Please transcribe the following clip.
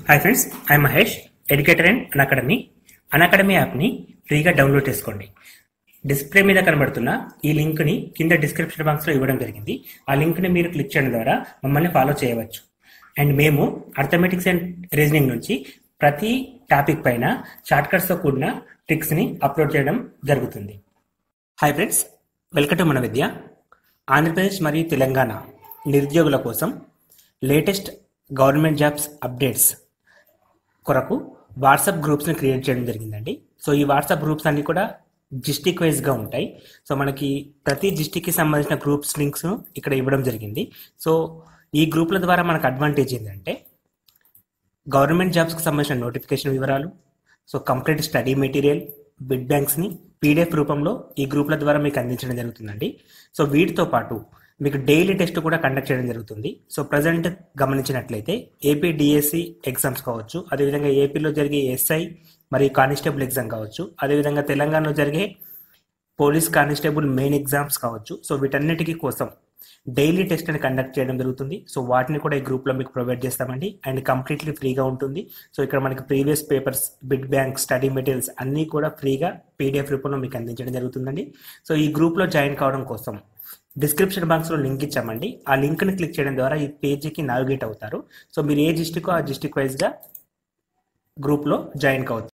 Hi friends, I Mahesh, educator and Unacademy. Unacademy యాప్ని ఫ్రీగా download చేసుకోండి. డిస్ప్లే మీద కనబడుతున్న ఈ లింక్ని కింద డిస్క్రిప్షన్ బాక్స్లో ఇవ్వడం జరిగింది. ఆ లింక్ని మీరు క్లిక్ చేయడం ద్వారా మమ్మల్ని ఫాలో చేయవచ్చు. అండ్ మేము అర్థమెటిక్స్ అండ్ రీజనింగ్ నుంచి ప్రతి టాపిక్ పైన షార్ట్కట్స్తో కూడిన ట్రిక్స్ని అప్లోడ్ చేయడం జరుగుతుంది. హాయ్ ఫ్రెండ్స్, వెల్కమ్ టు మన విద్య. ఆంధ్రప్రదేశ్ మరియు తెలంగాణ నిరుద్యోగుల కోసం లేటెస్ట్ గవర్నమెంట్ జాబ్స్ అప్డేట్స్ కొరకు వాట్సాప్ గ్రూప్స్ని క్రియేట్ చేయడం జరిగిందండి. సో ఈ వాట్సాప్ గ్రూప్స్ అన్నీ కూడా డిస్టిక్ వైజ్గా ఉంటాయి. సో మనకి ప్రతి డిస్టిక్కి సంబంధించిన గ్రూప్స్ లింక్స్ ఇక్కడ ఇవ్వడం జరిగింది. సో ఈ గ్రూప్ల ద్వారా మనకు అడ్వాంటేజ్ ఏంటంటే గవర్నమెంట్ జాబ్స్కి సంబంధించిన నోటిఫికేషన్ వివరాలు, సో కంప్లీట్ స్టడీ మెటీరియల్, బిడ్ బ్యాంక్స్ని పీడిఎఫ్ రూపంలో ఈ గ్రూప్ల ద్వారా మీకు అందించడం జరుగుతుందండి. సో వీటితో పాటు మీకు డైలీ టెస్ట్ కూడా కండక్ట్ చేయడం జరుగుతుంది. సో ప్రజెంట్ గమనించినట్లయితే ఏపీ డిఎస్సి ఎగ్జామ్స్ కావచ్చు, అదేవిధంగా ఏపీలో జరిగే ఎస్ఐ మరియు కానిస్టేబుల్ ఎగ్జామ్ కావచ్చు, అదేవిధంగా తెలంగాణలో జరిగే పోలీస్ కానిస్టేబుల్ మెయిన్ ఎగ్జామ్స్ కావచ్చు. సో వీటన్నిటికీ కోసం డైలీ టెస్ట్ అని కండక్ట్ చేయడం జరుగుతుంది. సో వాటిని కూడా ఈ గ్రూప్లో మీకు ప్రొవైడ్ చేస్తామండి. అండ్ కంప్లీట్లీ ఫ్రీగా ఉంటుంది. సో ఇక్కడ మనకి previous papers, bid bank, study materials అన్నీ కూడా ఫ్రీగా పీడిఎఫ్ రూపంలో మీకు అందించడం జరుగుతుందండి. సో ఈ గ్రూప్లో జాయిన్ కావడం కోసం డిస్క్రిప్షన్ బాక్స్లో లింక్ ఇచ్చామండి. ఆ లింక్ని క్లిక్ చేయడం ద్వారా ఈ పేజీకి నావిగేట్ అవుతారు. సో మీరు ఏ డిస్టిక్ ఆ డిస్టిక్ వైజ్గా గ్రూప్లో జాయిన్ కావచ్చు.